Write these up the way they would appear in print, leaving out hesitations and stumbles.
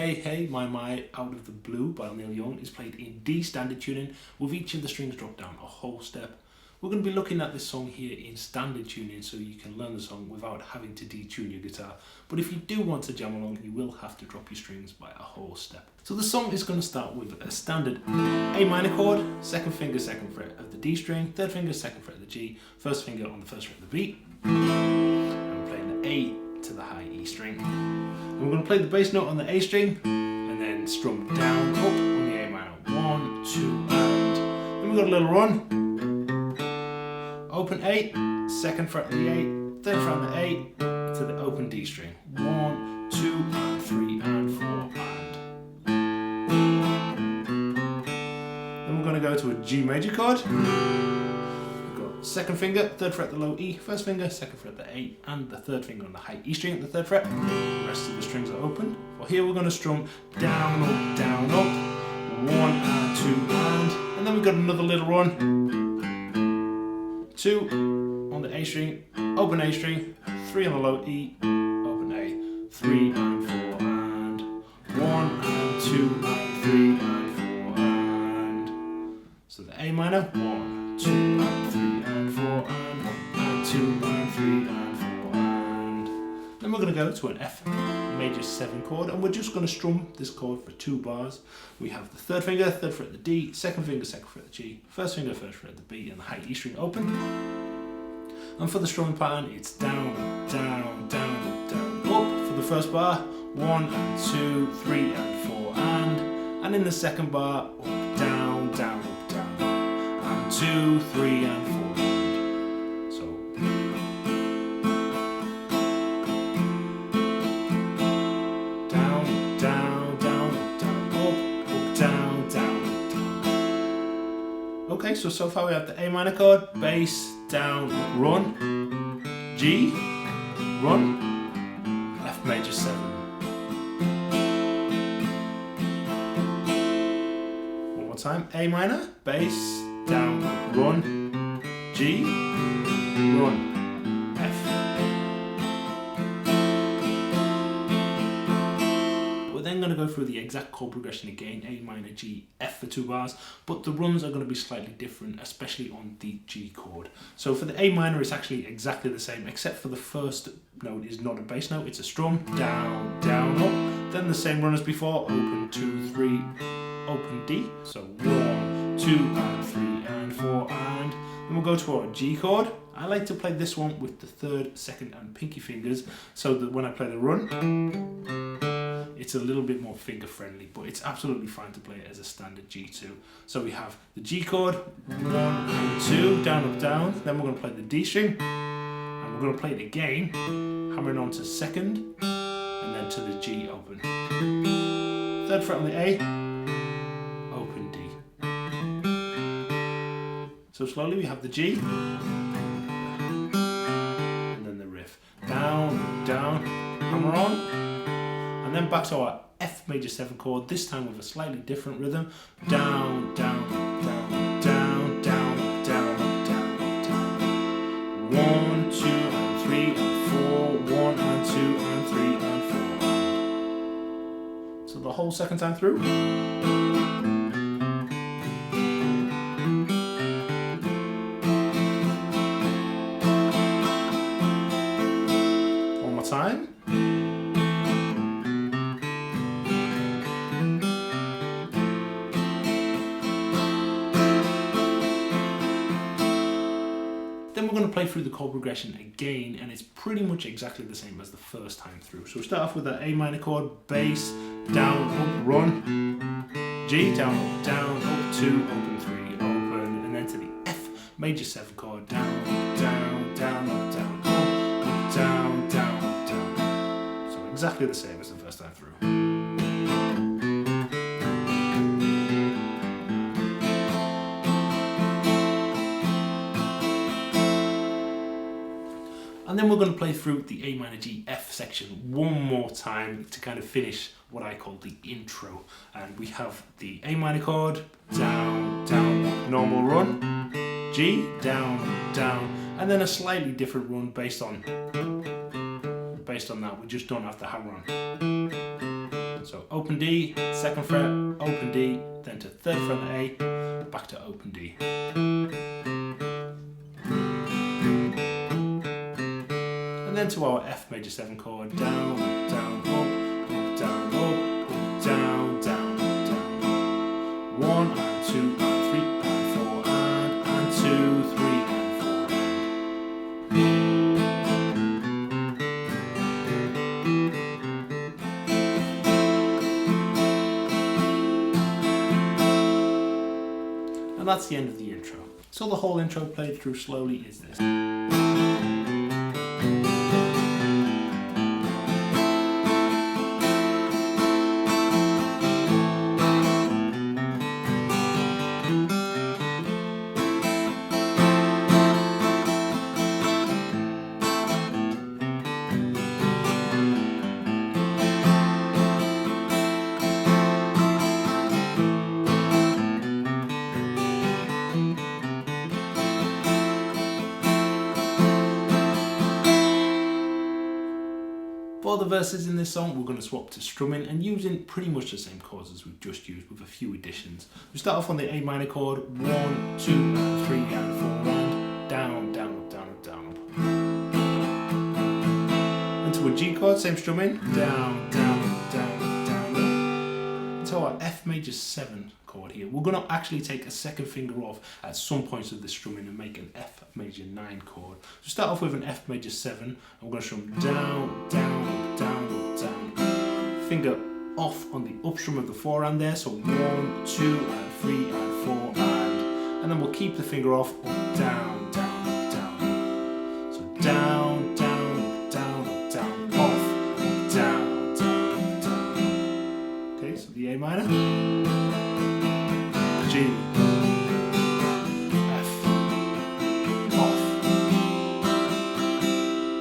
Hey Hey My My Out of the Blue by Neil Young is played in D standard tuning with each of the strings dropped down a whole step. We're going to be looking at this song here in standard tuning so you can learn the song without having to detune your guitar. But if you do want to jam along, you will have to drop your strings by a whole step. So the song is going to start with a standard A minor chord, second finger, second fret of the D string, third finger, second fret of the G, first finger on the first fret of the B, and we're playing the A to the high E string. And we're going to play the bass note on the A string and then strum down, up on the A minor. 1, 2, and then we've got a little run. Open A, second fret of the A, third fret of the A to the open D string. 1, 2, and 3, and 4, and. Then we're going to go to a G major chord. Second finger, third fret the low E, first finger, second fret the A, and the third finger on the high E string at the third fret. The rest of the strings are open. Well, here we're going to strum down, up, 1 and 2 and then we've got another little run. 2 on the A string, open A string, 3 on the low E, open A, 3 and 4 and 1 and 2 and 3 and 4 and. So the A minor, 1, 2 and 3 and 4 and 1 and 2 and 3 and 4 and. Then we're going to go to an F major 7 chord and we're just going to strum this chord for 2 bars. We have the third finger, third fret of the D, second finger, second fret of the G, first finger, first fret of the B, and the high E string open. And for the strumming pattern, it's down, down, down, down, up for the first bar, 1 and 2, 3 and 4 and in the second bar, up, down, down, up, down, and 2, 3 and 4 and. So. Okay, so far we have the A minor chord, bass, down, run, G, run, F major 7. One more time, A minor, bass, down, run, G, run, F. We're then going to go through the exact chord progression again, A minor, G, F for 2 bars, but the runs are going to be slightly different, especially on the G chord. So for the A minor, it's actually exactly the same, except for the first note is not a bass note, it's a strum, down, down, up, then the same run as before, open, 2, 3, open D, so 1, 2, and 3, and 4, and then we'll go to our G chord. I like to play this one with the third, second, and pinky fingers, so that when I play the run, it's a little bit more finger friendly, but it's absolutely fine to play it as a standard G2. So we have the G chord, 1 and 2, down, up, down. Then we're going to play the D string, and we're going to play it again, hammering on to second, and then to the G open. Third fret on the A, open D. So slowly we have the G, and then the riff. Down, down, hammer on. And then back to our F major 7 chord, this time with a slightly different rhythm. Down, down, down, down, down, down, down, down. 1, 2, and 3, and 4. 1 and 2, and 3, and 4. So the whole second time through. One more time. Then we're going to play through the chord progression again, and it's pretty much exactly the same as the first time through. So we start off with that A minor chord, bass, down, up, run, G, down, up, 2, open 3, open, and then to the F major 7 chord, down, down, down, up, down, down, down, down. So exactly the same as the first time through. And then we're going to play through the A minor G F section one more time to kind of finish what I call the intro. And we have the A minor chord, down, down, normal run, G, down, down, and then a slightly different run based on that. We just don't have the hammer on. So So open D, 2nd fret, open D, then to 3rd fret of the A, back to open D. And then to our F major 7 chord, down, down, up, down, up, down, down, down. 1 and 2 and 3 and 4 and 2, 3 and 4. And that's the end of the intro. So the whole intro played through slowly is this. For the verses in this song, we're going to swap to strumming and using pretty much the same chords as we've just used with a few additions. We start off on the A minor chord, 1, 2, and 3, and 4, and down, down, up, down, up, down, up. Into a G chord, same strumming, down, down, up, down, up, down, up. Into our F major 7 chord here. We're going to actually take a 2nd finger off at some points of the strumming and make an F major 9 chord. So start off with an F major 7, and we're going to strum down, down, up, down, up, down. Finger off on the up strum of the 4 and there, so 1, 2, and 3, and 4, and then we'll keep the finger off, up, down, down, up, down. So down, down, up, down, up, down, off, up, down, down, up, down. Okay, so the A minor. G, F, off.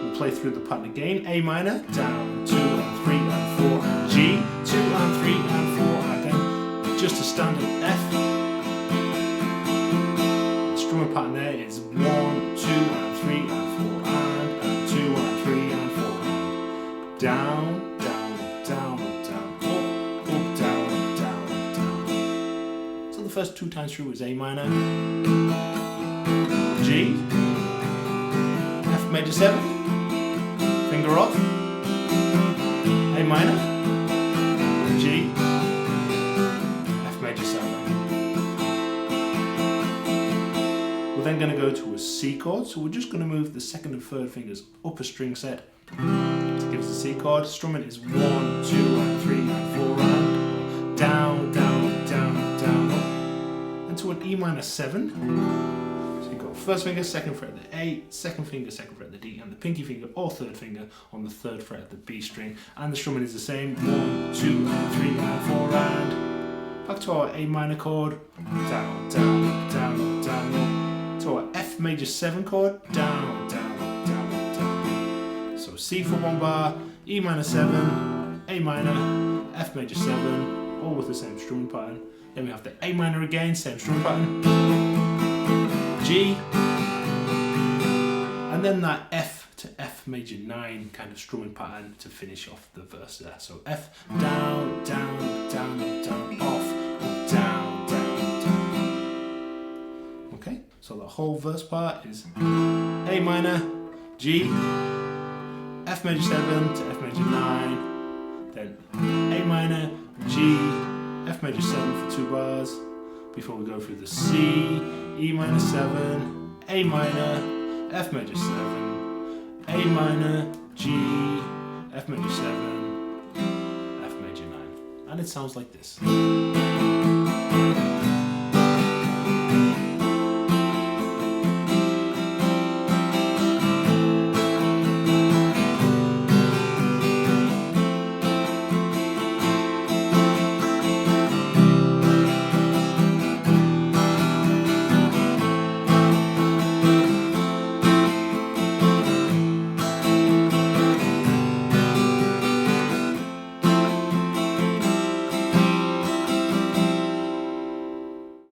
We'll play through the pattern again. A minor, down, 2 and 3 and 4, and G, 2 and 3 and 4, again. Just a standard F. The strumming pattern there is 1, 2 and 3 and 4, and 2 and 3 and 4, and down, down, down, down, up, down, down, down. So the first 2 times through is A minor, G, F major 7, finger off, A minor, G, F major 7. We're then going to go to a C chord, so we're just going to move the 2nd and 3rd fingers up a string set to give us a C chord. Strumming is 1, 2 and 3 and 4 and down, down, down, down, up. Into an E minor 7. So you've got 1st finger, 2nd fret of the A, 2nd finger, 2nd fret of the D, and the pinky finger or 3rd finger on the 3rd fret of the B string. And the strumming is the same, 1, 2, and 3, and 4, and back to our A minor chord, down, down, down, down, to our F major 7 chord, down, down, down, down. So C for 1 bar, E minor 7, A minor, F major 7, all with the same strumming pattern. Then we have the A minor again, same strumming pattern, G, and then that F to F major 9 kind of strumming pattern to finish off the verse there. So F, down, down, down, down, off, down, down, down. Okay, so the whole verse part is A minor, G, F major 7 to F major 9, then A minor, G, F major 7 for 2 bars, before we go through the C, E minor 7, A minor, F major 7, A minor, G, F major 7, F major 9. And it sounds like this.